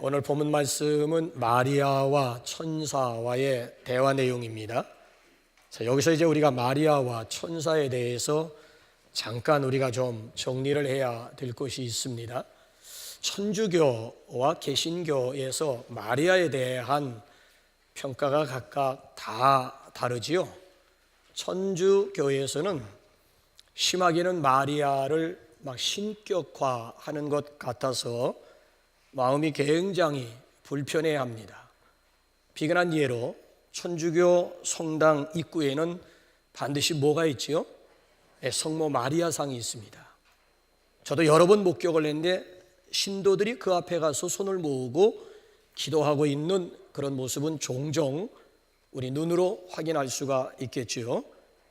오늘 본문 말씀은 마리아와 천사와의 대화 내용입니다. 자, 여기서 이제 우리가 마리아와 천사에 대해서 잠깐 우리가 좀 정리를 해야 될 것이 있습니다. 천주교와 개신교에서 마리아에 대한 평가가 각각 다 다르지요. 천주교에서는 심하게는 마리아를 막 신격화하는 것 같아서 마음이 굉장히 불편해합니다. 비근한 예로 천주교 성당 입구에는 반드시 뭐가 있지요? 성모 마리아상이 있습니다. 저도 여러 번 목격을 했는데 신도들이 그 앞에 가서 손을 모으고 기도하고 있는 그런 모습은 종종 우리 눈으로 확인할 수가 있겠지요.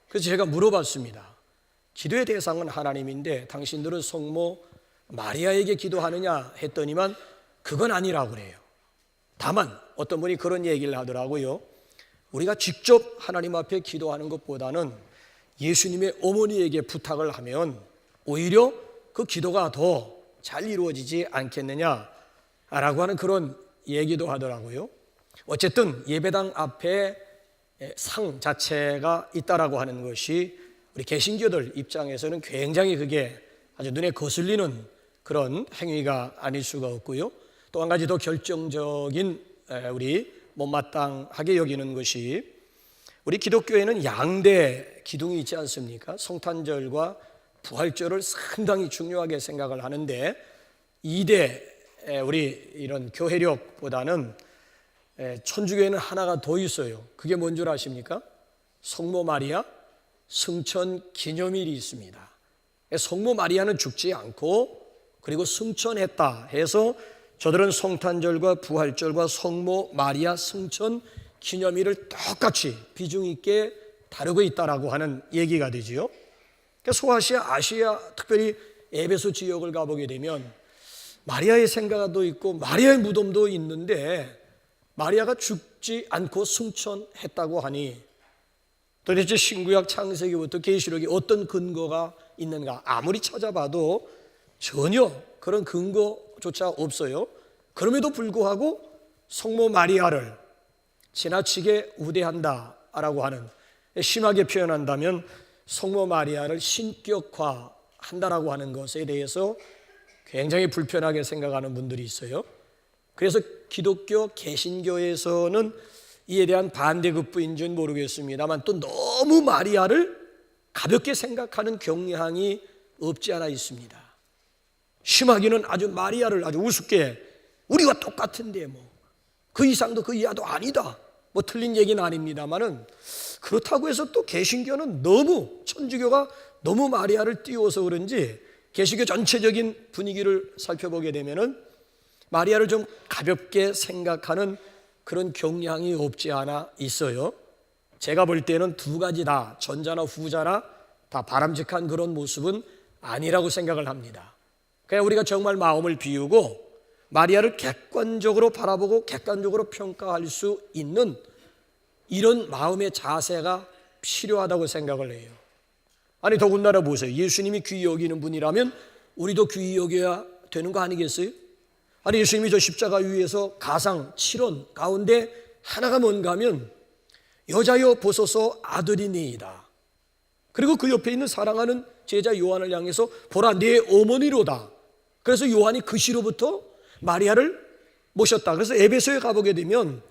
그래서 제가 물어봤습니다. 기도의 대상은 하나님인데 당신들은 성모 마리아에게 기도하느냐 했더니만 그건 아니라고 그래요. 다만 어떤 분이 그런 얘기를 하더라고요. 우리가 직접 하나님 앞에 기도하는 것보다는 예수님의 어머니에게 부탁을 하면 오히려 그 기도가 더 잘 이루어지지 않겠느냐라고 하는 그런 얘기도 하더라고요. 어쨌든 예배당 앞에 상 자체가 있다라고 하는 것이 우리 개신교들 입장에서는 굉장히 그게 아주 눈에 거슬리는 그런 행위가 아닐 수가 없고요. 또 한 가지 더 결정적인 우리 못마땅하게 여기는 것이 우리 기독교에는 양대 기둥이 있지 않습니까? 성탄절과 부활절을 상당히 중요하게 생각을 하는데 2대 우리 이런 교회력보다는 천주교에는 하나가 더 있어요. 그게 뭔 줄 아십니까? 성모 마리아 승천 기념일이 있습니다. 성모 마리아는 죽지 않고 그리고 승천했다 해서 저들은 성탄절과 부활절과 성모 마리아 승천 기념일을 똑같이 비중 있게 다루고 있다라고 하는 얘기가 되지요. 소아시아, 아시아, 특별히 에베소 지역을 가보게 되면 마리아의 생가도 있고 마리아의 무덤도 있는데 마리아가 죽지 않고 승천했다고 하니 도대체 신구약 창세기부터 계시록이 어떤 근거가 있는가? 아무리 찾아봐도 전혀 그런 근거조차 없어요. 그럼에도 불구하고 성모 마리아를 지나치게 우대한다라고 하는, 심하게 표현한다면 성모 마리아를 신격화한다라고 하는 것에 대해서 굉장히 불편하게 생각하는 분들이 있어요. 그래서 기독교 개신교에서는 이에 대한 반대급부인지는 모르겠습니다만 또 너무 마리아를 가볍게 생각하는 경향이 없지 않아 있습니다. 심하게는 아주 마리아를 아주 우습게 우리와 똑같은데 뭐 그 이상도 그 이하도 아니다, 뭐 틀린 얘기는 아닙니다만은 그렇다고 해서 또 개신교는 너무, 천주교가 너무 마리아를 띄워서 그런지 개신교 전체적인 분위기를 살펴보게 되면은 마리아를 좀 가볍게 생각하는 그런 경향이 없지 않아 있어요. 제가 볼 때는 두 가지 다, 전자나 후자나 다 바람직한 그런 모습은 아니라고 생각을 합니다. 그냥 우리가 정말 마음을 비우고 마리아를 객관적으로 바라보고 객관적으로 평가할 수 있는 이런 마음의 자세가 필요하다고 생각을 해요. 아니 더군다나 보세요. 예수님이 귀히 여기는 분이라면 우리도 귀히 여겨야 되는 거 아니겠어요? 아니 예수님이 저 십자가 위에서 가상 7원 가운데 하나가 뭔가 하면 여자여 보소서 아들이니이다. 그리고 그 옆에 있는 사랑하는 제자 요한을 향해서 보라 네 어머니로다. 그래서 요한이 그 시로부터 마리아를 모셨다. 그래서 에베소에 가보게 되면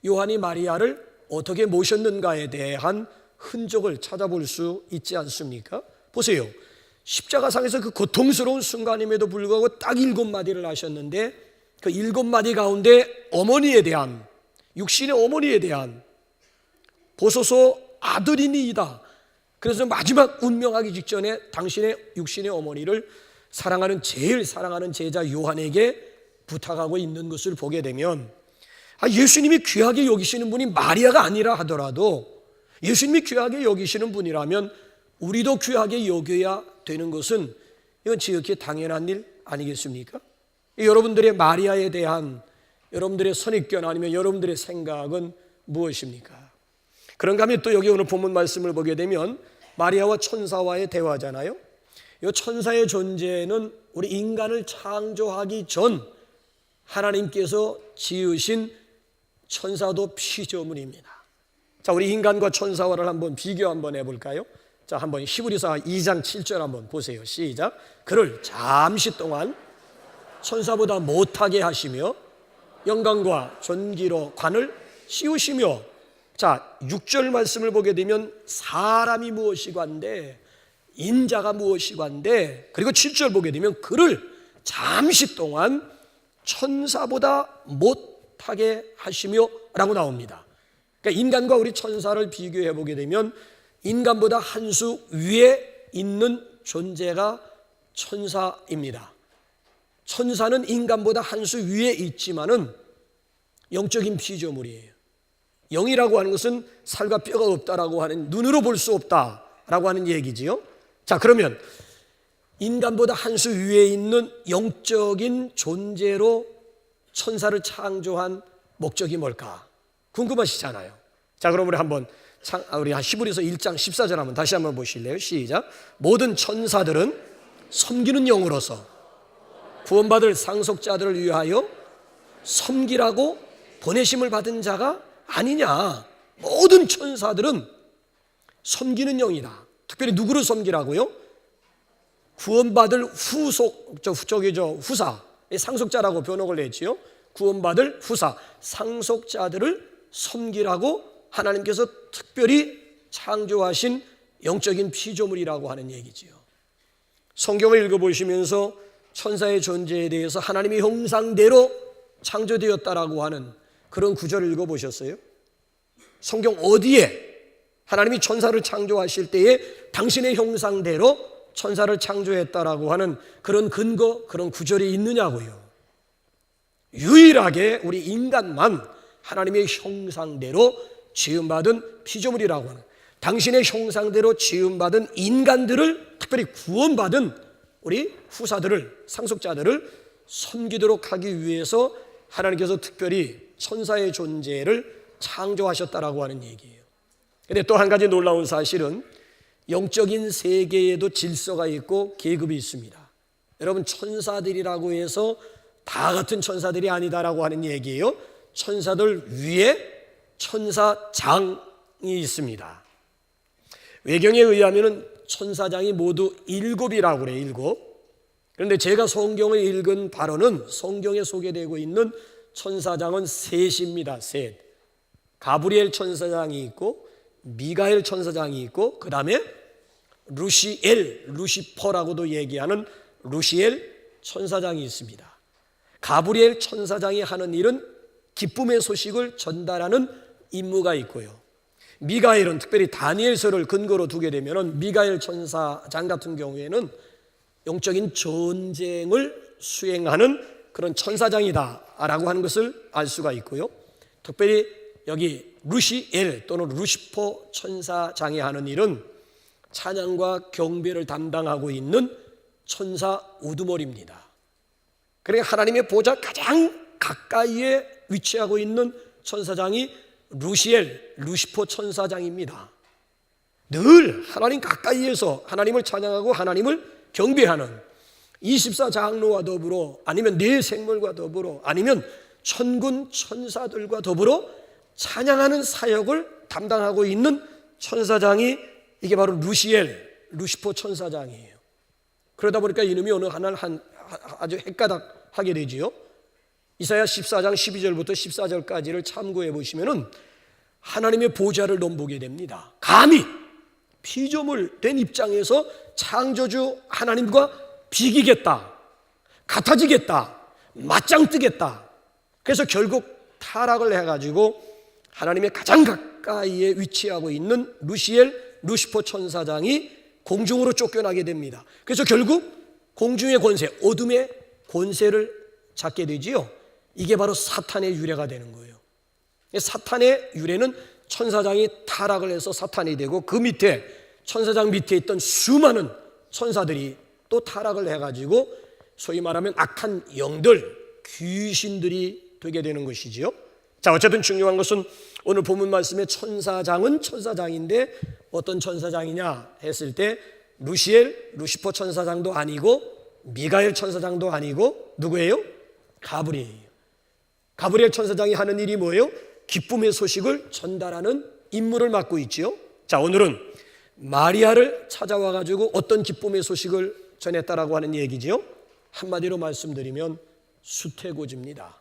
요한이 마리아를 어떻게 모셨는가에 대한 흔적을 찾아볼 수 있지 않습니까? 보세요. 십자가상에서 그 고통스러운 순간임에도 불구하고 딱 7마디를 하셨는데 그 7마디 가운데 어머니에 대한, 육신의 어머니에 대한 보소서 아들이니이다. 그래서 마지막 운명하기 직전에 당신의 육신의 어머니를 사랑하는, 제일 사랑하는 제자 요한에게 부탁하고 있는 것을 보게 되면 예수님이 귀하게 여기시는 분이 마리아가 아니라 하더라도 예수님이 귀하게 여기시는 분이라면 우리도 귀하게 여겨야 되는 것은 이건 지극히 당연한 일 아니겠습니까? 여러분들의 마리아에 대한 여러분들의 선입견 아니면 여러분들의 생각은 무엇입니까? 그런가 하면 또 여기 오늘 본문 말씀을 보게 되면 마리아와 천사와의 대화잖아요. 이 천사의 존재는 우리 인간을 창조하기 전 하나님께서 지으신 천사도 피조물입니다. 자, 우리 인간과 천사와를 한번 비교 한번 해볼까요? 자, 한번 히브리서 2장 7절 한번 보세요. 시작. 그를 잠시 동안 천사보다 못하게 하시며 영광과 존귀로 관을 씌우시며. 자, 6절 말씀을 보게 되면 사람이 무엇이관데 인자가 무엇이관데, 그리고 7절 보게 되면 그를 잠시 동안 천사보다 못하게 하시며 라고 나옵니다. 그러니까 인간과 우리 천사를 비교해 보게 되면 인간보다 한 수 위에 있는 존재가 천사입니다. 천사는 인간보다 한 수 위에 있지만은 영적인 피조물이에요. 영이라고 하는 것은 살과 뼈가 없다라고 하는, 눈으로 볼 수 없다라고 하는 얘기지요. 자, 그러면 인간보다 한 수 위에 있는 영적인 존재로 천사를 창조한 목적이 뭘까? 궁금하시잖아요. 자, 그럼 우리 한번 우리 히브리서 1장 14절 한번 다시 한번 보실래요? 시작. 모든 천사들은 섬기는 영으로서 구원받을 상속자들을 위하여 섬기라고 보내심을 받은 자가 아니냐. 모든 천사들은 섬기는 영이다. 특별히 누구를 섬기라고요? 구원받을 후사, 상속자라고 번역을 했지요. 구원받을 후사, 상속자들을 섬기라고 하나님께서 특별히 창조하신 영적인 피조물이라고 하는 얘기지요. 성경을 읽어보시면서 천사의 존재에 대해서 하나님의 형상대로 창조되었다라고 하는 그런 구절을 읽어보셨어요? 성경 어디에 하나님이 천사를 창조하실 때에 당신의 형상대로 천사를 창조했다라고 하는 그런 근거, 그런 구절이 있느냐고요. 유일하게 우리 인간만 하나님의 형상대로 지음받은 피조물이라고 하는, 당신의 형상대로 지음받은 인간들을, 특별히 구원받은 우리 후사들을, 상속자들을 섬기도록 하기 위해서 하나님께서 특별히 천사의 존재를 창조하셨다라고 하는 얘기예요. 그런데 또 한 가지 놀라운 사실은 영적인 세계에도 질서가 있고 계급이 있습니다. 여러분, 천사들이라고 해서 다 같은 천사들이 아니다라고 하는 얘기예요. 천사들 위에 천사장이 있습니다. 외경에 의하면 천사장이 모두 7이라고 그래요. 7. 그런데 제가 성경을 읽은 바로는 성경에 소개되고 있는 천사장은 3입니다. 3. 가브리엘 천사장이 있고 미가엘 천사장이 있고, 그 다음에 루시퍼라고도 얘기하는 루시엘 천사장이 있습니다. 가브리엘 천사장이 하는 일은 기쁨의 소식을 전달하는 임무가 있고요. 미가엘은, 특별히 다니엘서를 근거로 두게 되면 미가엘 천사장 같은 경우에는 영적인 전쟁을 수행하는 그런 천사장이다라고 하는 것을 알 수가 있고요. 특별히 여기 루시엘 또는 루시퍼 천사장이 하는 일은 찬양과 경배를 담당하고 있는 천사 우두머리입니다. 그러니까 하나님의 보좌 가장 가까이에 위치하고 있는 천사장이 루시퍼 천사장입니다. 늘 하나님 가까이에서 하나님을 찬양하고 하나님을 경배하는 24장로와 더불어, 아니면 네 생물과 더불어, 아니면 천군 천사들과 더불어 찬양하는 사역을 담당하고 있는 천사장이, 이게 바로 루시퍼 천사장이에요. 그러다 보니까 이놈이 어느 날 아주 헷가닥하게 되지요. 이사야 14장 12절부터 14절까지를 참고해 보시면은 하나님의 보좌를 넘보게 됩니다. 감히 피조물 된 입장에서 창조주 하나님과 비기겠다, 같아지겠다, 맞짱 뜨겠다. 그래서 결국 타락을 해가지고 하나님의 가장 가까이에 위치하고 있는 루시퍼 천사장이 공중으로 쫓겨나게 됩니다. 그래서 결국 공중의 권세, 어둠의 권세를 잡게 되지요. 이게 바로 사탄의 유래가 되는 거예요. 사탄의 유래는 천사장이 타락을 해서 사탄이 되고, 그 밑에 천사장 밑에 있던 수많은 천사들이 또 타락을 해가지고 소위 말하면 악한 영들, 귀신들이 되게 되는 것이지요. 자, 어쨌든 중요한 것은 오늘 본문 말씀의 천사장은 천사장인데 어떤 천사장이냐 했을 때 루시퍼 천사장도 아니고 미가엘 천사장도 아니고 누구예요? 가브리엘이에요. 가브리엘 천사장이 하는 일이 뭐예요? 기쁨의 소식을 전달하는 임무를 맡고 있지요. 자, 오늘은 마리아를 찾아와 가지고 어떤 기쁨의 소식을 전했다라고 하는 얘기지요. 한마디로 말씀드리면 수태고지입니다.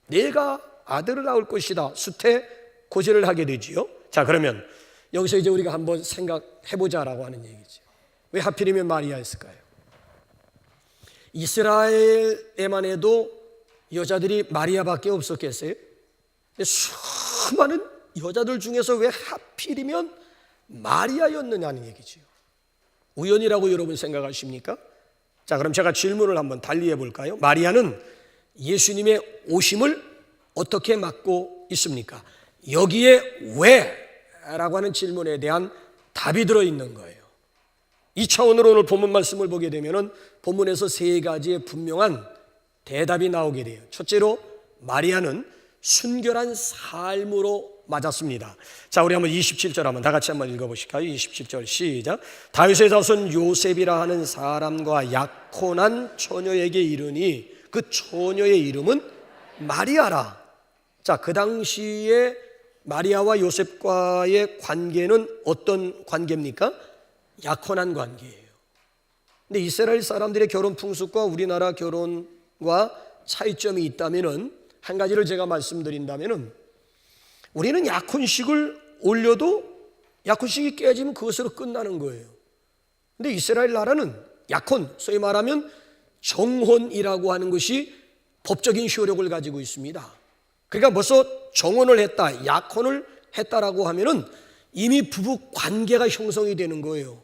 내가 아들을 낳을 것이다. 수태고지를 하게 되지요. 자, 그러면 여기서 이제 우리가 한번 생각해보자라고 하는 얘기죠. 왜 하필이면 마리아였을까요? 이스라엘에만 해도 여자들이 마리아밖에 없었겠어요? 수많은 여자들 중에서 왜 하필이면 마리아였느냐는 얘기죠. 우연이라고 여러분 생각하십니까? 자, 그럼 제가 질문을 한번 달리 해볼까요? 마리아는 예수님의 오심을 어떻게 맡고 있습니까? 여기에 왜? 라고 하는 질문에 대한 답이 들어있는 거예요. 이 차원으로 오늘 본문 말씀을 보게 되면 본문에서 세 가지의 분명한 대답이 나오게 돼요. 첫째로 마리아는 순결한 삶으로 맞았습니다. 자, 우리 한번 27절 한번 다 같이 한번 읽어보실까요? 27절 시작. 다윗의 자손 요셉이라 하는 사람과 약혼한 처녀에게 이르니 그 처녀의 이름은 마리아라. 자, 그 당시에 마리아와 요셉과의 관계는 어떤 관계입니까? 약혼한 관계예요. 근데 이스라엘 사람들의 결혼 풍습과 우리나라 결혼과 차이점이 있다면은 한 가지를 제가 말씀드린다면은 우리는 약혼식을 올려도 약혼식이 깨지면 그것으로 끝나는 거예요. 근데 이스라엘 나라는 약혼, 소위 말하면 정혼이라고 하는 것이 법적인 효력을 가지고 있습니다. 그러니까 벌써 정혼을 했다, 약혼을 했다라고 하면은 이미 부부 관계가 형성이 되는 거예요.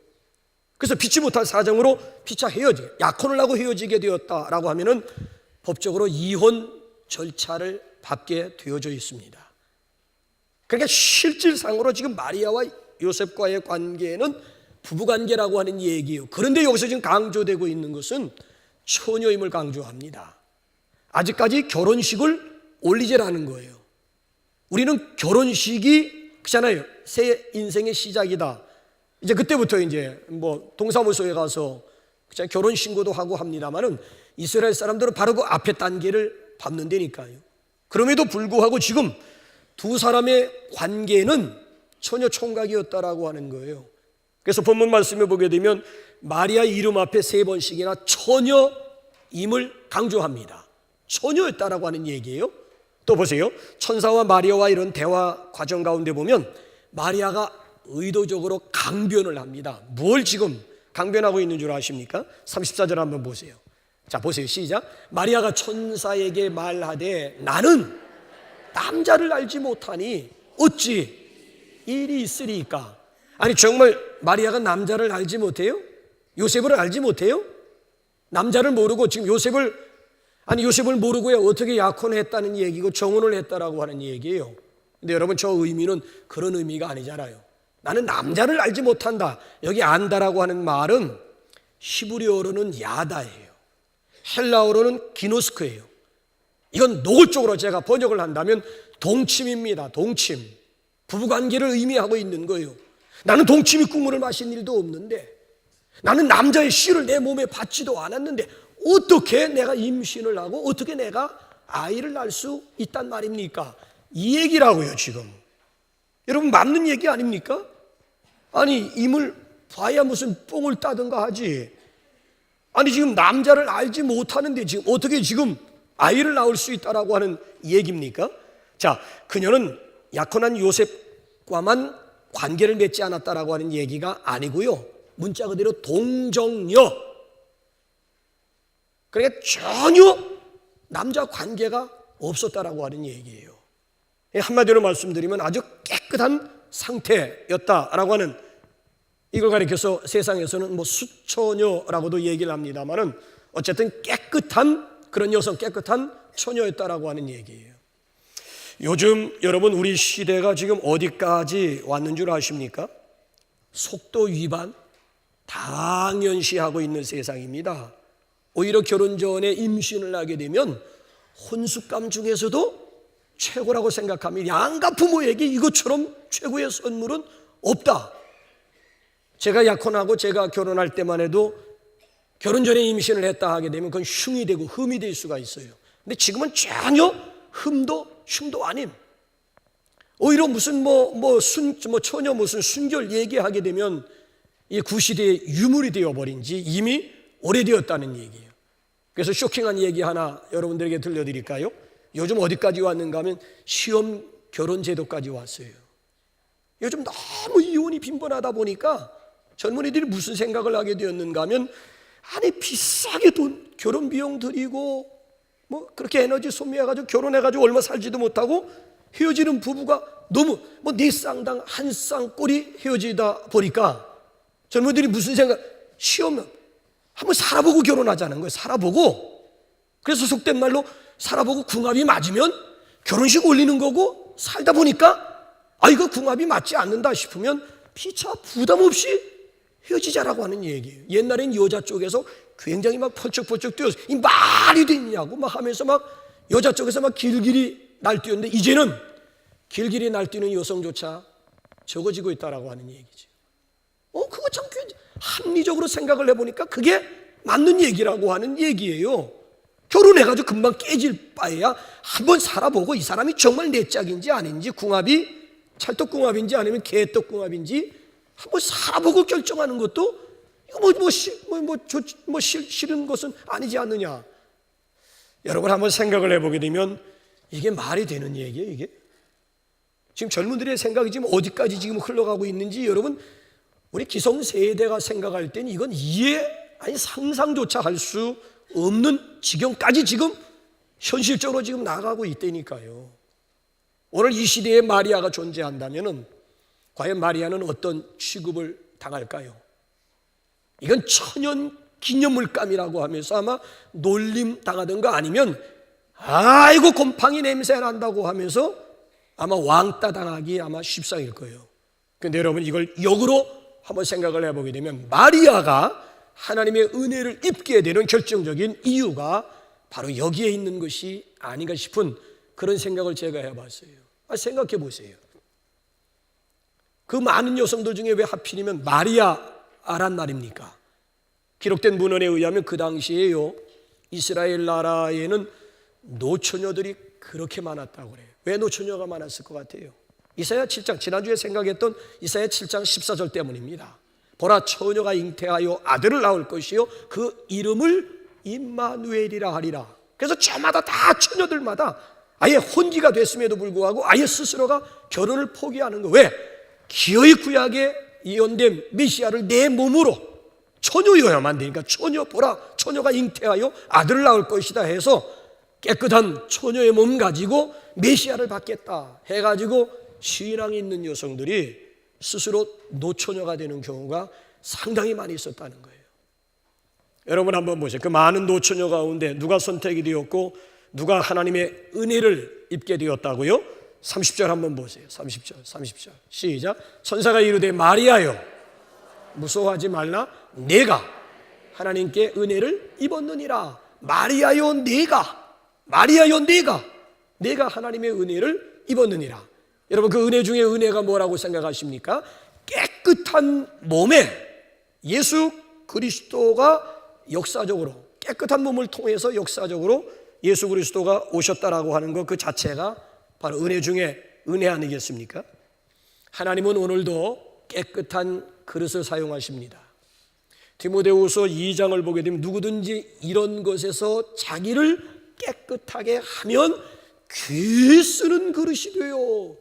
그래서 피치 못할 사정으로 피차 헤어지, 약혼을 하고 헤어지게 되었다라고 하면은 법적으로 이혼 절차를 밟게 되어져 있습니다. 그러니까 실질상으로 지금 마리아와 요셉과의 관계는 부부관계라고 하는 얘기예요. 그런데 여기서 지금 강조되고 있는 것은 처녀임을 강조합니다. 아직까지 결혼식을 올리지라는 거예요. 우리는 결혼식이 그잖아요. 새 인생의 시작이다. 이제 그때부터 이제 뭐 동사무소에 가서 결혼 신고도 하고 합니다만은 이스라엘 사람들은 바로 그 앞에 단계를 밟는다니까요. 그럼에도 불구하고 지금 두 사람의 관계는 처녀 총각이었다라고 하는 거예요. 그래서 본문 말씀에 보게 되면 마리아 이름 앞에 세 번씩이나 처녀임을 강조합니다. 처녀였다라고 하는 얘기예요. 또 보세요. 천사와 마리아와 이런 대화 과정 가운데 보면 마리아가 의도적으로 강변을 합니다. 뭘 지금 강변하고 있는 줄 아십니까? 34절 한번 보세요. 자, 보세요. 시작. 마리아가 천사에게 말하되 나는 남자를 알지 못하니 어찌 일이 있으리까? 아니 정말 마리아가 남자를 알지 못해요? 요셉을 알지 못해요? 남자를 모르고 지금 요셉을 모르고야 어떻게 약혼했다는 얘기고 정혼을 했다라고 하는 얘기예요. 근데 여러분 저 의미는 그런 의미가 아니잖아요. 나는 남자를 알지 못한다. 여기 안다라고 하는 말은 히브리어로는 야다예요. 헬라어로는 기노스크예요. 이건 노골적으로 제가 번역을 한다면 동침입니다. 동침. 부부관계를 의미하고 있는 거예요. 나는 동침이 국물을 마신 일도 없는데, 나는 남자의 씨를 내 몸에 받지도 않았는데 어떻게 내가 임신을 하고 어떻게 내가 아이를 낳을 수 있단 말입니까? 이 얘기라고요 지금. 여러분 맞는 얘기 아닙니까? 아니 임을 봐야 무슨 뽕을 따든가 하지. 아니 지금 남자를 알지 못하는데 지금 어떻게 지금 아이를 낳을 수 있다라고 하는 얘기입니까? 자, 그녀는 약혼한 요셉과만 관계를 맺지 않았다라고 하는 얘기가 아니고요. 문자 그대로 동정녀. 그러니까 전혀 남자 관계가 없었다라고 하는 얘기예요. 한마디로 말씀드리면 아주 깨끗한 상태였다라고 하는, 이걸 가리켜서 세상에서는 뭐 수처녀라고도 얘기를 합니다만은 어쨌든 깨끗한 그런 여성, 깨끗한 처녀였다라고 하는 얘기예요. 요즘 여러분 우리 시대가 지금 어디까지 왔는 줄 아십니까? 속도 위반 당연시하고 있는 세상입니다. 오히려 결혼 전에 임신을 하게 되면 혼숙감 중에서도 최고라고 생각합니다. 양가 부모에게 이것처럼 최고의 선물은 없다. 제가 약혼하고 제가 결혼할 때만 해도 결혼 전에 임신을 했다 하게 되면 그건 흉이 되고 흠이 될 수가 있어요. 근데 지금은 전혀 흠도 흉도 아님. 오히려 무슨 처녀 무슨 순결 얘기하게 되면 이 구시대의 유물이 되어버린 지 이미 오래되었다는 얘기예요. 그래서 쇼킹한 얘기 하나 여러분들에게 들려드릴까요? 요즘 어디까지 왔는가 하면 시험 결혼 제도까지 왔어요. 요즘 너무 이혼이 빈번하다 보니까 젊은이들이 무슨 생각을 하게 되었는가 하면, 아니 비싸게 결혼 비용 들이고 그렇게 에너지 소비해가지고 결혼해가지고 얼마 살지도 못하고 헤어지는 부부가 너무 네 쌍당 한 쌍꼴이 헤어지다 보니까 젊은이들이 무슨 생각, 시험 한번 살아보고 결혼하자는 거예요. 살아보고. 그래서 속된 말로 살아보고 궁합이 맞으면 결혼식 올리는 거고, 살다 보니까 이거 궁합이 맞지 않는다 싶으면 피차 부담 없이 헤어지자라고 하는 얘기예요. 옛날엔 여자 쪽에서 굉장히 펄쩍펄쩍 뛰어서 이 말이 되냐고 하면서 여자 쪽에서 길길이 날뛰었는데, 이제는 길길이 날뛰는 여성조차 적어지고 있다라고 하는 얘기죠. 그거 참 합리적으로 생각을 해보니까 그게 맞는 얘기라고 하는 얘기예요. 결혼해가지고 금방 깨질 바에야 한번 살아보고 이 사람이 정말 내 짝인지 아닌지, 궁합이 찰떡궁합인지 아니면 개떡궁합인지 한번 살아보고 결정하는 것도 이거 싫은 것은 아니지 않느냐. 여러분 한번 생각을 해보게 되면 이게 말이 되는 얘기예요. 이게 지금 젊은들의 생각이 지금 어디까지 지금 흘러가고 있는지, 여러분 우리 기성세대가 생각할 때는 이건 상상조차 할 수 없는 지경까지 지금 현실적으로 지금 나가고 있다니까요. 오늘 이 시대에 마리아가 존재한다면 과연 마리아는 어떤 취급을 당할까요? 이건 천연 기념물감이라고 하면서 아마 놀림 당하던가, 아니면 아이고 곰팡이 냄새 난다고 하면서 아마 왕따 당하기 아마 십상일 거예요. 그런데 여러분 이걸 역으로 한번 생각을 해보게 되면, 마리아가 하나님의 은혜를 입게 되는 결정적인 이유가 바로 여기에 있는 것이 아닌가 싶은 그런 생각을 제가 해봤어요. 생각해 보세요. 그 많은 여성들 중에 왜 하필이면 마리아란 말입니까? 기록된 문헌에 의하면 그 당시에요, 이스라엘 나라에는 노처녀들이 그렇게 많았다고 그래요. 왜 노처녀가 많았을 것 같아요? 이사야 7장, 지난주에 생각했던 이사야 7장 14절 때문입니다. 보라, 처녀가 잉태하여 아들을 낳을 것이요 그 이름을 임마누엘이라 하리라. 그래서 저마다 다 처녀들마다 아예 혼기가 됐음에도 불구하고 아예 스스로가 결혼을 포기하는 거. 왜? 기어이 구약에 예언된 메시아를 내 몸으로, 처녀여야만 되니까, 보라 처녀가 잉태하여 아들을 낳을 것이다 해서 깨끗한 처녀의 몸 가지고 메시아를 받겠다 해가지고 신앙이 있는 여성들이 스스로 노처녀가 되는 경우가 상당히 많이 있었다는 거예요. 여러분 한번 보세요. 그 많은 노처녀 가운데 누가 선택이 되었고 누가 하나님의 은혜를 입게 되었다고요? 30절 한번 보세요. 30절 시작. 천사가 이르되 마리아여 무서워하지 말라, 내가 하나님께 은혜를 입었느니라. 마리아여 내가 하나님의 은혜를 입었느니라. 여러분 그 은혜 중에 은혜가 뭐라고 생각하십니까? 깨끗한 몸에 예수 그리스도가 역사적으로, 깨끗한 몸을 통해서 역사적으로 예수 그리스도가 오셨다라고 하는 것 그 자체가 바로 은혜 중에 은혜 아니겠습니까? 하나님은 오늘도 깨끗한 그릇을 사용하십니다. 디모데후서 2장을 보게 되면 누구든지 이런 것에서 자기를 깨끗하게 하면 귀 쓰는 그릇이 돼요.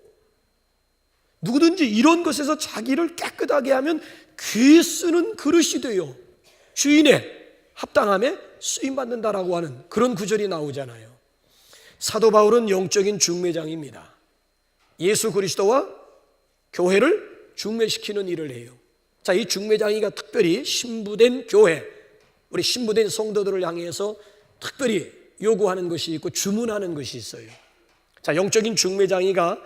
누구든지 이런 것에서 자기를 깨끗하게 하면 귀 쓰는 그릇이 돼요. 주인의 합당함에 쓰임받는다라고 하는 그런 구절이 나오잖아요. 사도 바울은 영적인 중매장입니다. 예수 그리스도와 교회를 중매시키는 일을 해요. 자, 이 중매장이가 특별히 신부된 교회, 우리 신부된 성도들을 향해서 특별히 요구하는 것이 있고 주문하는 것이 있어요. 자, 영적인 중매장이가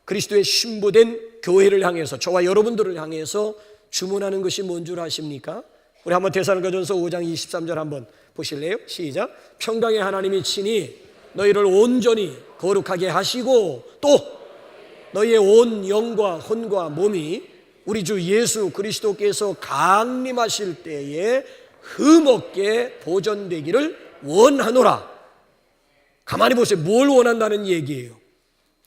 그리스도의 신부된 교회를 향해서, 저와 여러분들을 향해서 주문하는 것이 뭔 줄 아십니까? 우리 한번 데살로니가전서 5장 23절 한번 보실래요? 시작. 평강의 하나님이 친히 너희를 온전히 거룩하게 하시고 또 너희의 온 영과 혼과 몸이 우리 주 예수 그리스도께서 강림하실 때에 흠없게 보존되기를 원하노라. 가만히 보세요. 뭘 원한다는 얘기예요?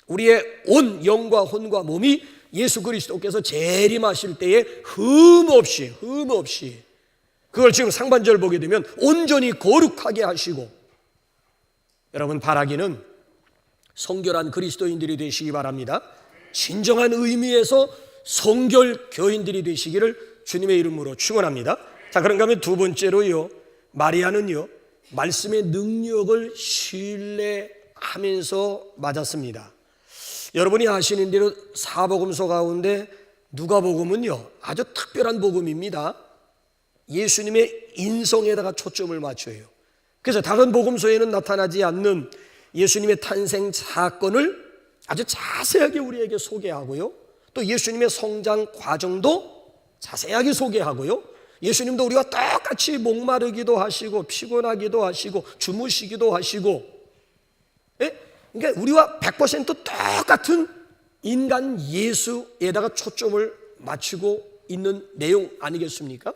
우리의 온 영과 혼과 몸이 예수 그리스도께서 재림하실 때에 흠없이 그걸 지금 상반절 보게 되면 온전히 거룩하게 하시고, 여러분 바라기는 성결한 그리스도인들이 되시기 바랍니다. 진정한 의미에서 성결 교인들이 되시기를 주님의 이름으로 축원합니다. 자, 그런가 하면 두 번째로요, 마리아는요 말씀의 능력을 신뢰하면서 맞았습니다. 여러분이 아시는 대로 사복음서 가운데 누가복음은요 아주 특별한 복음입니다. 예수님의 인성에다가 초점을 맞춰요. 그래서 다른 복음서에는 나타나지 않는 예수님의 탄생 사건을 아주 자세하게 우리에게 소개하고요, 또 예수님의 성장 과정도 자세하게 소개하고요, 예수님도 우리와 똑같이 목마르기도 하시고 피곤하기도 하시고 주무시기도 하시고, 그러니까 우리와 100% 똑같은 인간 예수에다가 초점을 맞추고 있는 내용 아니겠습니까?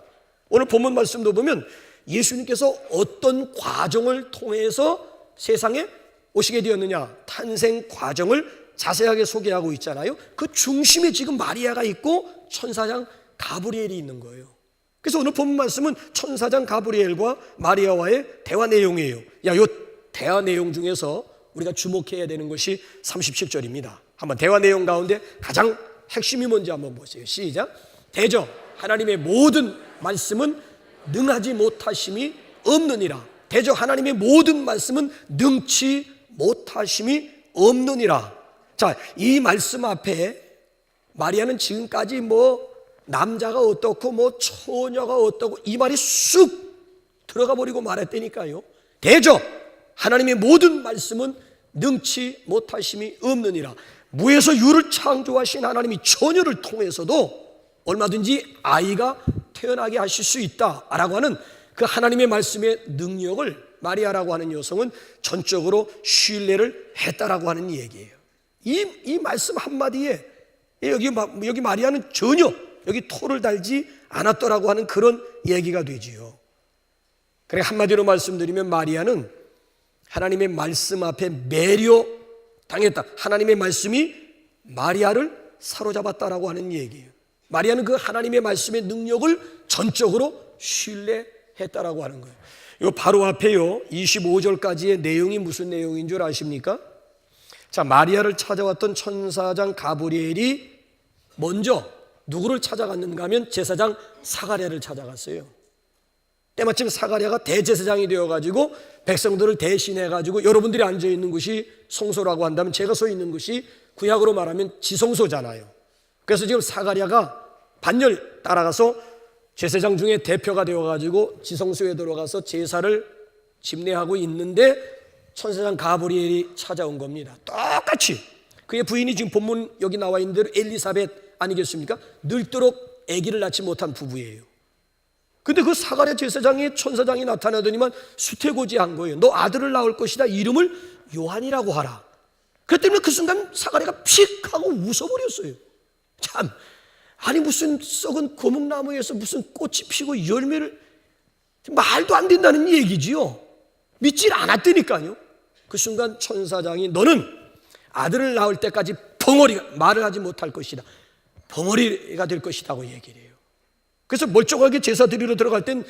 오늘 본문 말씀도 보면 예수님께서 어떤 과정을 통해서 세상에 오시게 되었느냐, 탄생 과정을 자세하게 소개하고 있잖아요. 그 중심에 지금 마리아가 있고 천사장 가브리엘이 있는 거예요. 그래서 오늘 본문 말씀은 천사장 가브리엘과 마리아와의 대화 내용이에요. 요 대화 내용 중에서 우리가 주목해야 되는 것이 37절입니다. 한번 대화 내용 가운데 가장 핵심이 뭔지 한번 보세요. 시작. 대저 하나님의 모든 말씀은 능하지 못하심이 없느니라. 대저 하나님의 모든 말씀은 능치 못하심이 없느니라. 자, 이 말씀 앞에 마리아는 지금까지 남자가 어떻고 처녀가 어떻고 이 말이 쑥 들어가 버리고 말했다니까요. 대저 하나님의 모든 말씀은 능치 못하심이 없느니라. 무에서 유를 창조하신 하나님이 처녀를 통해서도 얼마든지 아이가 태어나게 하실 수 있다라고 하는 그 하나님의 말씀의 능력을 마리아라고 하는 여성은 전적으로 신뢰를 했다라고 하는 얘기예요. 이 말씀 한마디에 여기 마리아는 전혀 여기 토를 달지 않았더라고 하는 그런 얘기가 되지요. 그래, 한마디로 말씀드리면 마리아는 하나님의 말씀 앞에 매료당했다. 하나님의 말씀이 마리아를 사로잡았다라고 하는 얘기예요. 마리아는 그 하나님의 말씀의 능력을 전적으로 신뢰했다라고 하는 거예요. 요 바로 앞에요 25절까지의 내용이 무슨 내용인 줄 아십니까? 자, 마리아를 찾아왔던 천사장 가브리엘이 먼저 누구를 찾아갔는가 하면 제사장 사가랴를 찾아갔어요. 때마침 사가랴가 대제사장이 되어가지고 백성들을 대신해가지고, 여러분들이 앉아있는 곳이 성소라고 한다면 제가 서 있는 곳이 구약으로 말하면 지성소잖아요. 그래서 지금 사가랴가 반열 따라가서 제사장 중에 대표가 되어가지고 지성소에 들어가서 제사를 집례하고 있는데 천사장 가브리엘이 찾아온 겁니다. 똑같이 그의 부인이 지금 본문 여기 나와 있는 대로 엘리사벳 아니겠습니까? 늙도록 아기를 낳지 못한 부부예요. 근데 그 사가랴 제사장의 천사장이 나타나더니만 수태고지한 거예요. 너 아들을 낳을 것이다. 이름을 요한이라고 하라. 그렇기 때문에 그 순간 사가랴가 픽 하고 웃어버렸어요. 참, 아니 무슨 썩은 거목나무에서 무슨 꽃이 피고 열매를, 말도 안 된다는 얘기지요. 믿질 않았다니까요. 그 순간 천사장이 너는 아들을 낳을 때까지 벙어리가 말을 하지 못할 것이다. 벙어리가 될 것이라고 얘기를 해요. 그래서 멀쩡하게 제사 드리러 들어갈 땐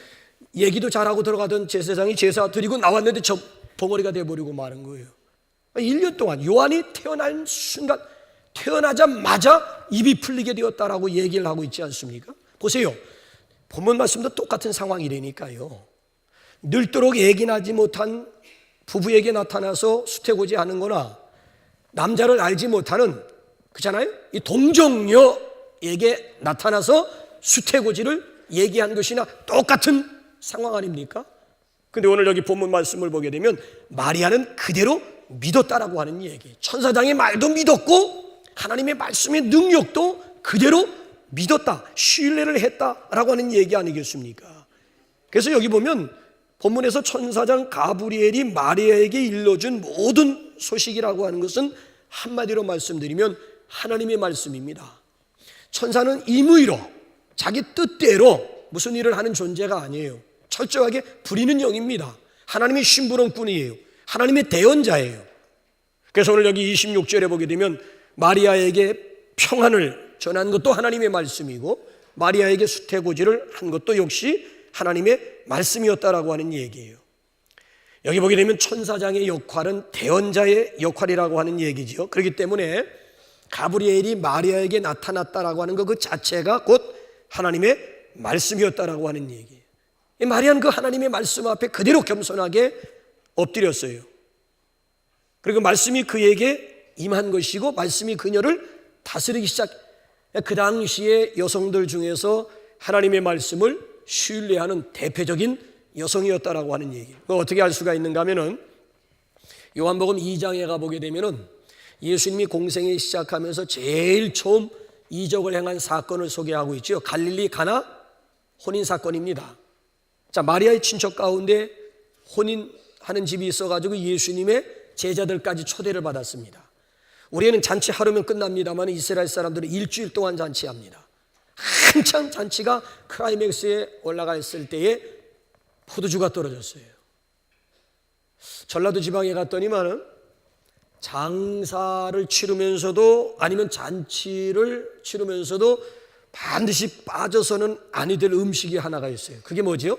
얘기도 잘하고 들어가던 제사장이 제사 드리고 나왔는데 저 벙어리가 돼버리고 마는 거예요. 1년 동안 요한이 태어난 순간 태어나자마자 입이 풀리게 되었다라고 얘기를 하고 있지 않습니까? 보세요. 본문 말씀도 똑같은 상황이라니까요. 늙도록 애기 낳지 못한 부부에게 나타나서 수태고지하는 거나 남자를 알지 못하는, 그렇잖아요? 이 동정녀에게 나타나서 수태고지를 얘기한 것이나 똑같은 상황 아닙니까? 근데 오늘 여기 본문 말씀을 보게 되면 마리아는 그대로 믿었다라고 하는 얘기. 천사장의 말도 믿었고 하나님의 말씀의 능력도 그대로 믿었다, 신뢰를 했다라고 하는 얘기 아니겠습니까? 그래서 여기 보면 본문에서 천사장 가브리엘이 마리아에게 일러준 모든 소식이라고 하는 것은 한마디로 말씀드리면 하나님의 말씀입니다. 천사는 임의로 자기 뜻대로 무슨 일을 하는 존재가 아니에요. 철저하게 부리는 영입니다. 하나님의 심부름꾼이에요. 하나님의 대언자예요. 그래서 오늘 여기 26절에 보게 되면 마리아에게 평안을 전한 것도 하나님의 말씀이고 마리아에게 수태고지를 한 것도 역시 하나님의 말씀이었다라고 하는 얘기예요. 여기 보게 되면 천사장의 역할은 대언자의 역할이라고 하는 얘기지요. 그렇기 때문에 가브리엘이 마리아에게 나타났다라고 하는 것 그 자체가 곧 하나님의 말씀이었다라고 하는 얘기예요. 마리아는 그 하나님의 말씀 앞에 그대로 겸손하게 엎드렸어요. 그리고 말씀이 그에게 임한 것이고 말씀이 그녀를 다스리기 그 당시의 여성들 중에서 하나님의 말씀을 신뢰하는 대표적인 여성이었다라고 하는 얘기예요. 어떻게 알 수가 있는가 하면은 요한복음 2장에 가보게 되면은 예수님이 공생에 시작하면서 제일 처음 이적을 행한 사건을 소개하고 있죠. 갈릴리 가나 혼인 사건입니다. 자, 마리아의 친척 가운데 혼인하는 집이 있어가지고 예수님의 제자들까지 초대를 받았습니다. 우리는 잔치 하루면 끝납니다만 이스라엘 사람들은 일주일 동안 잔치합니다. 한참 잔치가 클라이맥스에 올라갔을 때에 포도주가 떨어졌어요. 전라도 지방에 갔더니만은 장사를 치르면서도 아니면 잔치를 치르면서도 반드시 빠져서는 아니 될 음식이 하나가 있어요. 그게 뭐지요?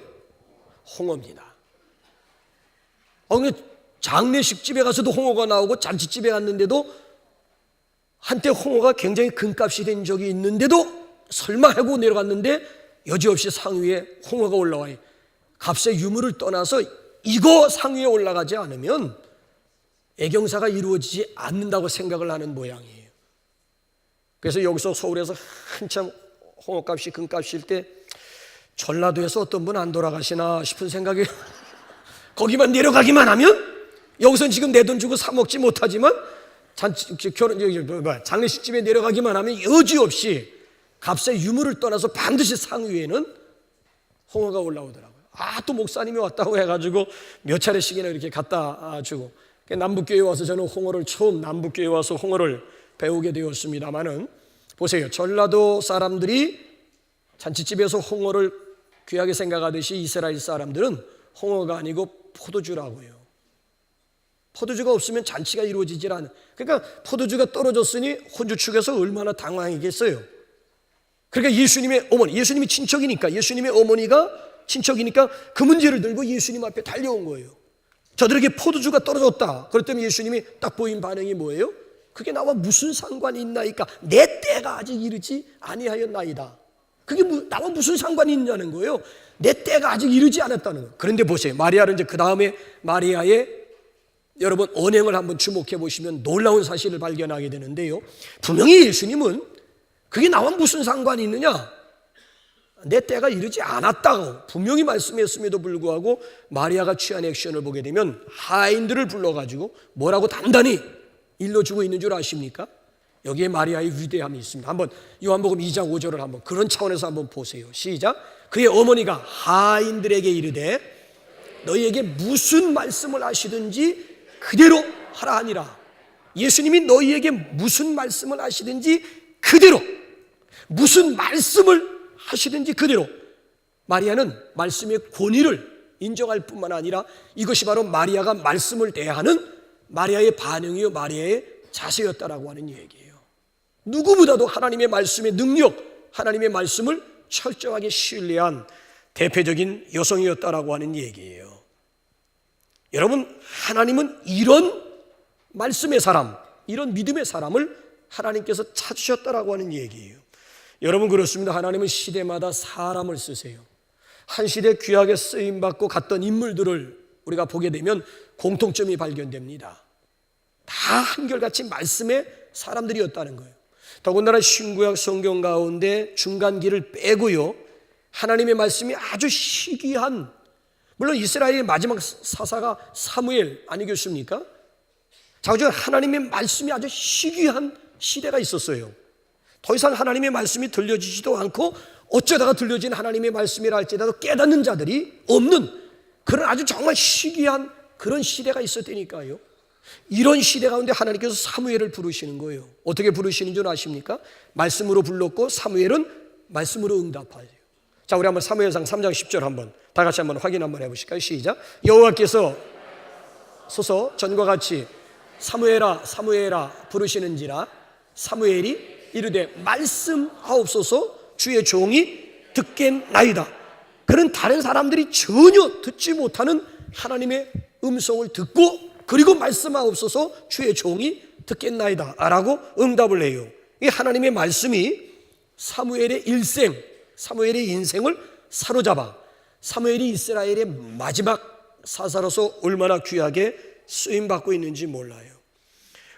홍어입니다. 장례식 집에 가서도 홍어가 나오고 잔치집에 갔는데도 한때 홍어가 굉장히 금값이 된 적이 있는데도 설마 하고 내려갔는데 여지없이 상위에 홍어가 올라와요. 값의 유무를 떠나서 이거 상위에 올라가지 않으면 애경사가 이루어지지 않는다고 생각을 하는 모양이에요. 그래서 여기서 서울에서 한참 홍어값이 금값일 때 전라도에서 어떤 분 안 돌아가시나 싶은 생각이 거기만 내려가기만 하면 여기서 지금 내 돈 주고 사 먹지 못하지만 장례식집에 내려가기만 하면 여지없이 값의 유무를 떠나서 반드시 상위에는 홍어가 올라오더라고요. 또 목사님이 왔다고 해가지고 몇 차례씩이나 이렇게 갖다 주고 남북교회에 와서 저는 처음 남북교회에 와서 홍어를 배우게 되었습니다만은 보세요. 전라도 사람들이 잔치집에서 홍어를 귀하게 생각하듯이 이스라엘 사람들은 홍어가 아니고 포도주라고요. 포도주가 없으면 잔치가 이루어지질 않아요. 그러니까 포도주가 떨어졌으니 혼주 측에서 얼마나 당황했겠어요. 그러니까 예수님의 어머니, 예수님이 친척이니까 예수님의 어머니가 친척이니까 그 문제를 들고 예수님 앞에 달려온 거예요. 저들에게 포도주가 떨어졌다. 그랬더니 예수님이 딱 보인 반응이 뭐예요? 그게 나와 무슨 상관이 있나이까? 내 때가 아직 이르지 아니하였나이다. 그게 나와 무슨 상관이 있냐는 거예요. 내 때가 아직 이르지 않았다는 거예요. 그런데 보세요. 마리아는 이제 그 다음에 마리아의 여러분 언행을 한번 주목해 보시면 놀라운 사실을 발견하게 되는데요. 분명히 예수님은 그게 나와 무슨 상관이 있느냐? 내 때가 이르지 않았다고 분명히 말씀했음에도 불구하고 마리아가 취한 액션을 보게 되면 하인들을 불러가지고 뭐라고 단단히 일러주고 있는 줄 아십니까? 여기에 마리아의 위대함이 있습니다. 한번 요한복음 2장 5절을 한번 그런 차원에서 한번 보세요. 시작. 그의 어머니가 하인들에게 이르되 너희에게 무슨 말씀을 하시든지 그대로 하라 하니라. 예수님이 너희에게 무슨 말씀을 하시든지 그대로, 무슨 말씀을 하시든지 그대로. 마리아는 말씀의 권위를 인정할 뿐만 아니라 이것이 바로 마리아가 말씀을 대하는 마리아의 반응이요 마리아의 자세였다라고 하는 얘기예요. 누구보다도 하나님의 말씀의 능력, 하나님의 말씀을 철저하게 신뢰한 대표적인 여성이었다라고 하는 얘기예요. 여러분, 하나님은 이런 말씀의 사람, 이런 믿음의 사람을 하나님께서 찾으셨다라고 하는 얘기예요. 여러분 그렇습니다. 하나님은 시대마다 사람을 쓰세요. 한 시대 귀하게 쓰임받고 갔던 인물들을 우리가 보게 되면 공통점이 발견됩니다. 다 한결같이 말씀의 사람들이었다는 거예요. 더군다나 신구약 성경 가운데 중간기를 빼고요, 하나님의 말씀이 아주 희귀한, 물론 이스라엘의 마지막 사사가 사무엘 아니겠습니까? 자, 하나님의 말씀이 아주 희귀한 시대가 있었어요. 더 이상 하나님의 말씀이 들려지지도 않고 어쩌다가 들려진 하나님의 말씀이라 할지라도 깨닫는 자들이 없는 그런 아주 정말 희귀한 그런 시대가 있었다니까요. 이런 시대 가운데 하나님께서 사무엘을 부르시는 거예요. 어떻게 부르시는 줄 아십니까? 말씀으로 불렀고 사무엘은 말씀으로 응답하죠. 자, 우리 한번 사무엘상 3장 10절 한번 다 같이 한번 확인 한번 해보실까요? 시작. 여호와께서 일어나소서 전과 같이 사무엘아 사무엘아 부르시는지라 사무엘이 이르되 말씀하옵소서 주의 종이 듣겠나이다. 그는 다른 사람들이 전혀 듣지 못하는 하나님의 음성을 듣고 그리고 말씀하옵소서 주의 종이 듣겠나이다 라고 응답을 해요. 이 하나님의 말씀이 사무엘의 일생, 사무엘의 인생을 사로잡아 사무엘이 이스라엘의 마지막 사사로서 얼마나 귀하게 쓰임받고 있는지 몰라요.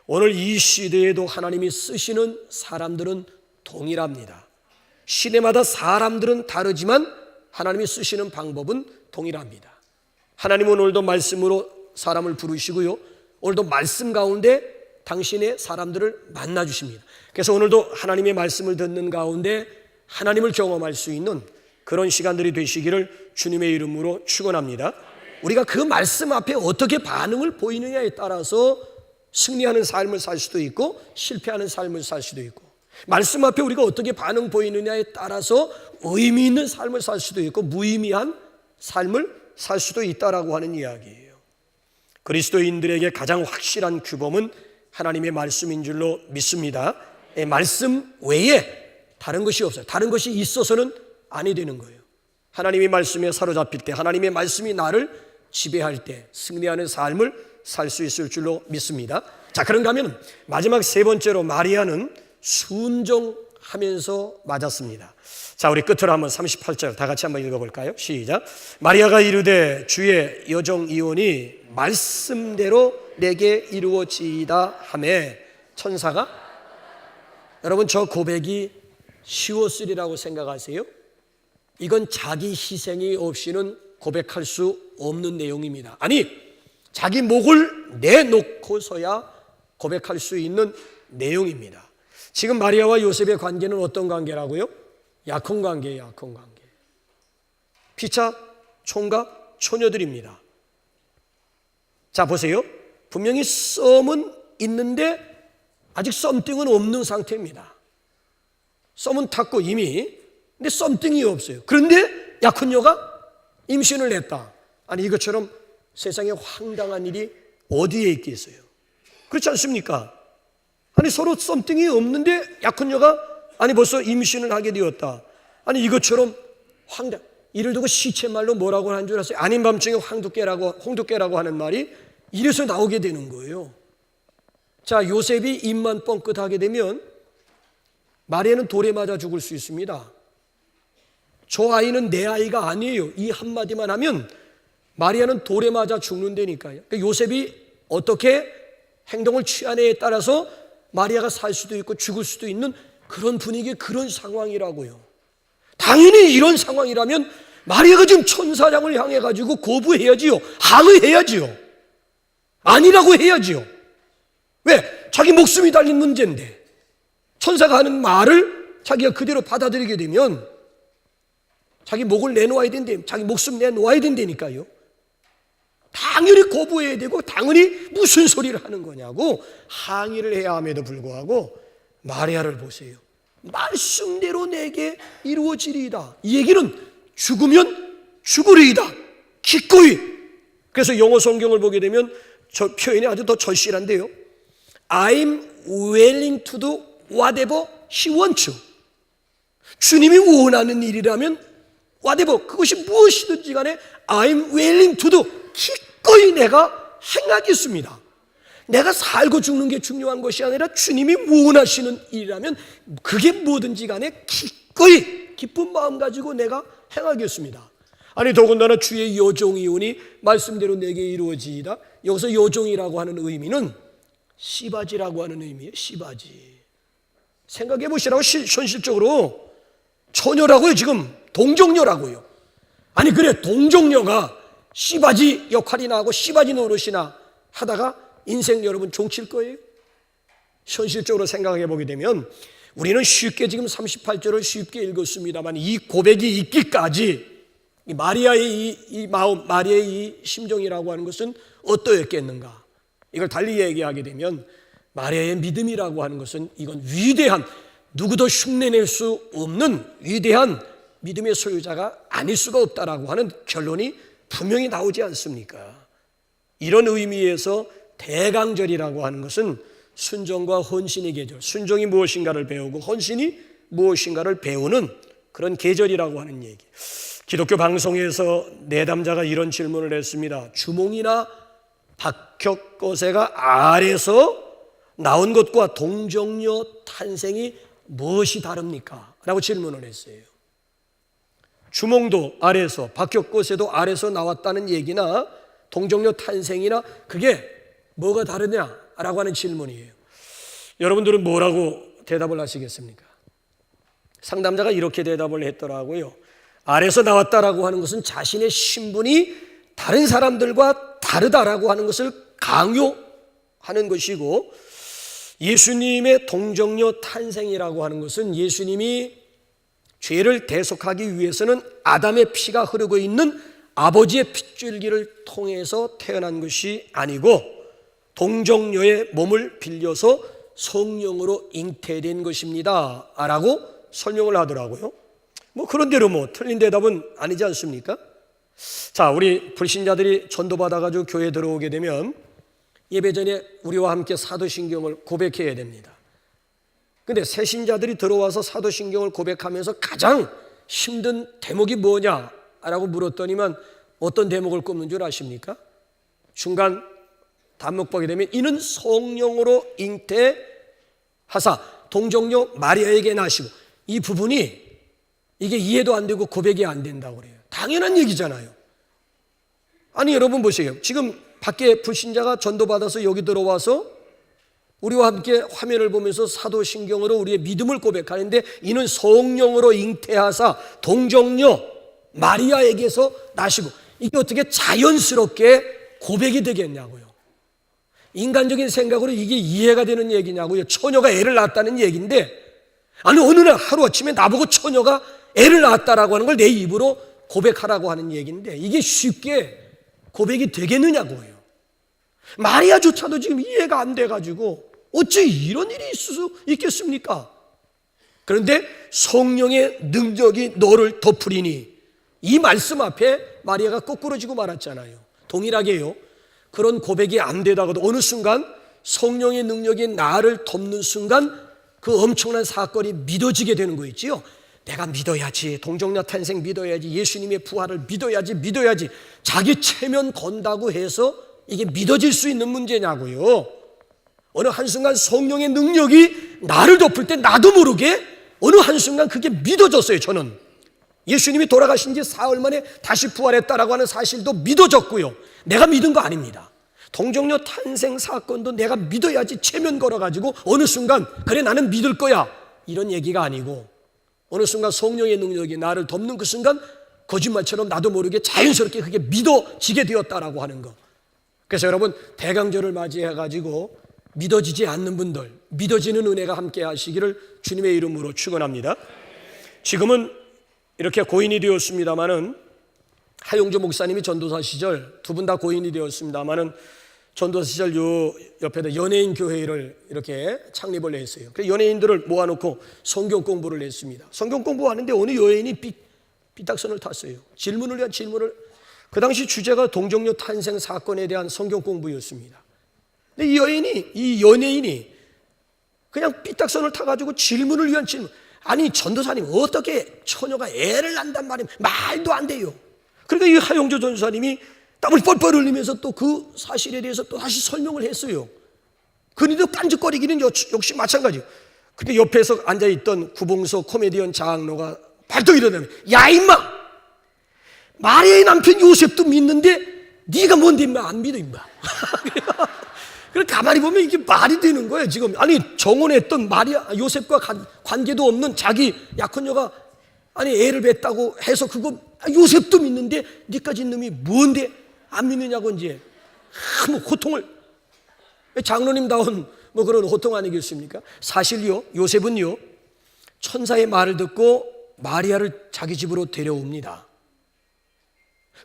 오늘 이 시대에도 하나님이 쓰시는 사람들은 동일합니다. 시대마다 사람들은 다르지만 하나님이 쓰시는 방법은 동일합니다. 하나님은 오늘도 말씀으로 사람을 부르시고요, 오늘도 말씀 가운데 당신의 사람들을 만나주십니다. 그래서 오늘도 하나님의 말씀을 듣는 가운데 하나님을 경험할 수 있는 그런 시간들이 되시기를 주님의 이름으로 축원합니다. 우리가 그 말씀 앞에 어떻게 반응을 보이느냐에 따라서 승리하는 삶을 살 수도 있고 실패하는 삶을 살 수도 있고, 말씀 앞에 우리가 어떻게 반응 보이느냐에 따라서 의미 있는 삶을 살 수도 있고 무의미한 삶을 살 수도 있다라고 하는 이야기예요. 그리스도인들에게 가장 확실한 규범은 하나님의 말씀인 줄로 믿습니다. 말씀 외에 다른 것이 없어요. 다른 것이 있어서는 아니 되는 거예요. 하나님의 말씀에 사로잡힐 때, 하나님의 말씀이 나를 지배할 때 승리하는 삶을 살 수 있을 줄로 믿습니다. 자, 그런가 하면 마지막 세 번째로 마리아는 순종하면서 맞았습니다. 자, 우리 끝으로 한번 38절 다 같이 한번 읽어볼까요? 시작. 마리아가 이르되 주의 여종이오니 말씀대로 내게 이루어지이다 하매 천사가, 여러분 저 고백이 쉬웠으리라고 생각하세요? 이건 자기 희생이 없이는 고백할 수 없는 내용입니다. 아니, 자기 목을 내놓고서야 고백할 수 있는 내용입니다. 지금 마리아와 요셉의 관계는 어떤 관계라고요? 약혼 관계예요. 약혼 관계. 피차 총각 처녀들입니다. 자, 보세요. 분명히 썸은 있는데 아직 썸띵은 없는 상태입니다. 썸은 탔고 이미, 근데 썸띵이 없어요. 그런데 약혼녀가 임신을 했다. 아니, 이것처럼 세상에 황당한 일이 어디에 있겠어요? 그렇지 않습니까? 아니, 서로 썸띵이 없는데 약혼녀가 아니 벌써 임신을 하게 되었다. 아니, 이것처럼 이를 두고 시체말로 뭐라고 하는 줄 아세요? 아닌 밤중에 홍두깨라고 하는 말이 이래서 나오게 되는 거예요. 자, 요셉이 입만 뻥끗하게 되면 마리아는 돌에 맞아 죽을 수 있습니다. 저 아이는 내 아이가 아니에요. 이 한마디만 하면 마리아는 돌에 맞아 죽는다니까요. 그러니까 요셉이 어떻게 행동을 취하느냐에 따라서 마리아가 살 수도 있고 죽을 수도 있는 그런 분위기, 그런 상황이라고요. 당연히 이런 상황이라면 마리아가 지금 천사장을 향해 가지고 거부해야지요. 항의해야지요. 아니라고 해야지요. 왜? 자기 목숨이 달린 문제인데 천사가 하는 말을 자기가 그대로 받아들이게 되면 자기 목을 내놓아야 된대, 자기 목숨 내놓아야 된다니까요. 당연히 거부해야 되고 당연히 무슨 소리를 하는 거냐고 항의를 해야 함에도 불구하고 마리아를 보세요. 말씀대로 내게 이루어지리이다. 이 얘기는 죽으면 죽으리이다. 기꺼이. 그래서 영어 성경을 보게 되면 저 표현이 아주 더 절실한데요. I'm willing to do whatever he wants. 주님이 원하는 일이라면 whatever, 그것이 무엇이든지 간에 I'm willing to do, 기꺼이 내가 행하겠습니다. 내가 살고 죽는 게 중요한 것이 아니라 주님이 원하시는 일이라면 그게 뭐든지 간에 기꺼이 기쁜 마음 가지고 내가 행하겠습니다. 아니, 더군다나 주의 여종이오니 말씀대로 내게 이루어지이다. 여기서 여종이라고 하는 의미는 씨바지라고 하는 의미예요. 씨바지. 생각해 보시라고. 현실적으로 처녀라고요. 지금 동정녀라고요. 아니, 그래, 동정녀가 씨바지 역할이나 하고 씨바지 노릇이나 하다가 인생 여러분 종칠 거예요? 현실적으로 생각해 보게 되면 우리는 쉽게 지금 38절을 쉽게 읽었습니다만 이 고백이 있기까지 이 마리아의 이 마음, 마리아의 이 심정이라고 하는 것은 어떠했겠는가? 이걸 달리 얘기하게 되면 마리아의 믿음이라고 하는 것은 이건 위대한, 누구도 흉내낼 수 없는 위대한 믿음의 소유자가 아닐 수가 없다라고 하는 결론이 분명히 나오지 않습니까? 이런 의미에서 대강절이라고 하는 것은 순종과 헌신의 계절, 순종이 무엇인가를 배우고 헌신이 무엇인가를 배우는 그런 계절이라고 하는 얘기. 기독교 방송에서 내담자가 이런 질문을 했습니다. 주몽이나 박혁거세가 알에서 나온 것과 동정녀 탄생이 무엇이 다릅니까? 라고 질문을 했어요. 주몽도 알에서, 박혁거세도 알에서 나왔다는 얘기나 동정녀 탄생이나 그게 뭐가 다르냐라고 하는 질문이에요. 여러분들은 뭐라고 대답을 하시겠습니까? 상담자가 이렇게 대답을 했더라고요. 알에서 나왔다라고 하는 것은 자신의 신분이 다른 사람들과 다르다라고 하는 것을 강요하는 것이고, 예수님의 동정녀 탄생이라고 하는 것은 예수님이 죄를 대속하기 위해서는 아담의 피가 흐르고 있는 아버지의 핏줄기를 통해서 태어난 것이 아니고 동정녀의 몸을 빌려서 성령으로 잉태된 것입니다 라고 설명을 하더라고요. 그런대로 틀린 대답은 아니지 않습니까? 자, 우리 불신자들이 전도받아가지고 교회에 들어오게 되면 예배 전에 우리와 함께 사도신경을 고백해야 됩니다. 근데 새신자들이 들어와서 사도신경을 고백하면서 가장 힘든 대목이 뭐냐라고 물었더니만 어떤 대목을 꼽는 줄 아십니까? 중간 단목 보게 되면 이는 성령으로 잉태하사 동정녀 마리아에게 나시고, 이 부분이 이게 이해도 안 되고 고백이 안 된다고 그래요. 당연한 얘기잖아요. 아니 여러분 보세요. 지금 밖에 불신자가 전도받아서 여기 들어와서 우리와 함께 화면을 보면서 사도신경으로 우리의 믿음을 고백하는데 이는 성령으로 잉태하사 동정녀 마리아에게서 나시고, 이게 어떻게 자연스럽게 고백이 되겠냐고요. 인간적인 생각으로 이게 이해가 되는 얘기냐고요. 처녀가 애를 낳았다는 얘기인데, 아니 어느 날 하루아침에 나보고 처녀가 애를 낳았다라고 하는 걸 내 입으로 고백하라고 하는 얘기인데 이게 쉽게 고백이 되겠느냐고요. 마리아조차도 지금 이해가 안 돼가지고 어찌 이런 일이 있을 수 있겠습니까? 그런데 성령의 능력이 너를 덮으리니, 이 말씀 앞에 마리아가 거꾸러지고 말았잖아요. 동일하게요. 그런 고백이 안 되다가도 어느 순간 성령의 능력이 나를 덮는 순간 그 엄청난 사건이 믿어지게 되는 거 있지요. 내가 믿어야지, 동정녀 탄생 믿어야지, 예수님의 부활을 믿어야지 자기 체면 건다고 해서 이게 믿어질 수 있는 문제냐고요. 어느 한순간 성령의 능력이 나를 덮을 때 나도 모르게 어느 한순간 그게 믿어졌어요. 저는 예수님이 돌아가신 지 사흘 만에 다시 부활했다라고 하는 사실도 믿어졌고요. 내가 믿은 거 아닙니다. 동정녀 탄생 사건도 내가 믿어야지 체면 걸어가지고 어느 순간 그래 나는 믿을 거야 이런 얘기가 아니고, 어느 순간 성령의 능력이 나를 덮는 그 순간 거짓말처럼 나도 모르게 자연스럽게 그게 믿어지게 되었다라고 하는 거. 그래서 여러분 대강절을 맞이해가지고 믿어지지 않는 분들 믿어지는 은혜가 함께 하시기를 주님의 이름으로 축원합니다. 지금은 이렇게 고인이 되었습니다마는, 하용조 목사님이 전도사 시절 두 분 다 고인이 되었습니다마는 전도사 시절 요 옆에다 연예인 교회를 이렇게 창립을 했어요. 그래서 연예인들을 모아놓고 성경 공부를 했습니다. 성경 공부하는데 어느 여인이 삐딱선을 탔어요. 질문을 위한 질문을. 그 당시 주제가 동정녀 탄생 사건에 대한 성경 공부였습니다. 근데 이 연예인이 그냥 삐딱선을 타가지고 질문을 위한 질문. 아니 전도사님 어떻게 처녀가 애를 낳는단 말이에요? 말도 안 돼요. 그러니까 이 하용조 전도사님이 땀을 뻘뻘 흘리면서 또 그 사실에 대해서 또 다시 설명을 했어요. 그런데도 깐죽거리기는 역시 마찬가지예요. 근데 옆에서 앉아있던 구봉서 코미디언 장로가 발떡 일어나면, 야 임마, 마리아의 남편 요셉도 믿는데 네가 뭔데 임마 안 믿어 임마. 그래 가만히 보면 이게 말이 되는 거예요. 지금 아니 정혼했던 요셉과 관계도 없는 자기 약혼녀가 아니 애를 뱄다고 해서 그거 요셉도 믿는데 니까지 놈이 뭔데 안 믿느냐고 이제 고통을, 장로님다운 그런 고통 아니겠습니까? 사실요 요셉은요 천사의 말을 듣고 마리아를 자기 집으로 데려옵니다.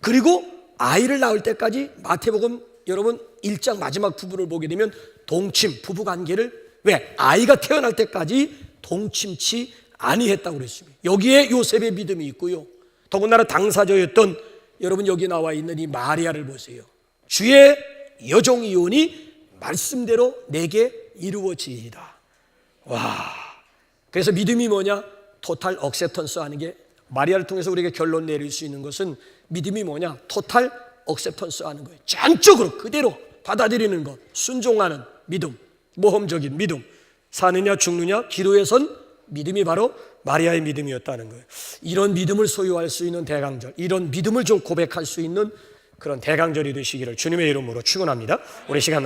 그리고 아이를 낳을 때까지 마태복음 여러분 1장 마지막 부분을 보게 되면 동침 부부관계를 왜 아이가 태어날 때까지 동침치 아니했다고 그랬습니다. 여기에 요셉의 믿음이 있고요. 더군다나 당사자였던 여러분 여기 나와 있는 이 마리아를 보세요. 주의 여종이오니 말씀대로 내게 이루어지이다. 와, 그래서 믿음이 뭐냐? 토탈 억셉턴스 하는 게, 마리아를 통해서 우리에게 결론 내릴 수 있는 것은 믿음이 뭐냐? 토탈 억셉턴스 하는 거예요. 전적으로 그대로 받아들이는 것, 순종하는 믿음, 모험적인 믿음. 사느냐 죽느냐 기로에 선 믿음이 바로 마리아의 믿음이었다는 거예요. 이런 믿음을 소유할 수 있는 대강절, 이런 믿음을 좀 고백할 수 있는 그런 대강절이 되시기를 주님의 이름으로 축원합니다. 우리 시간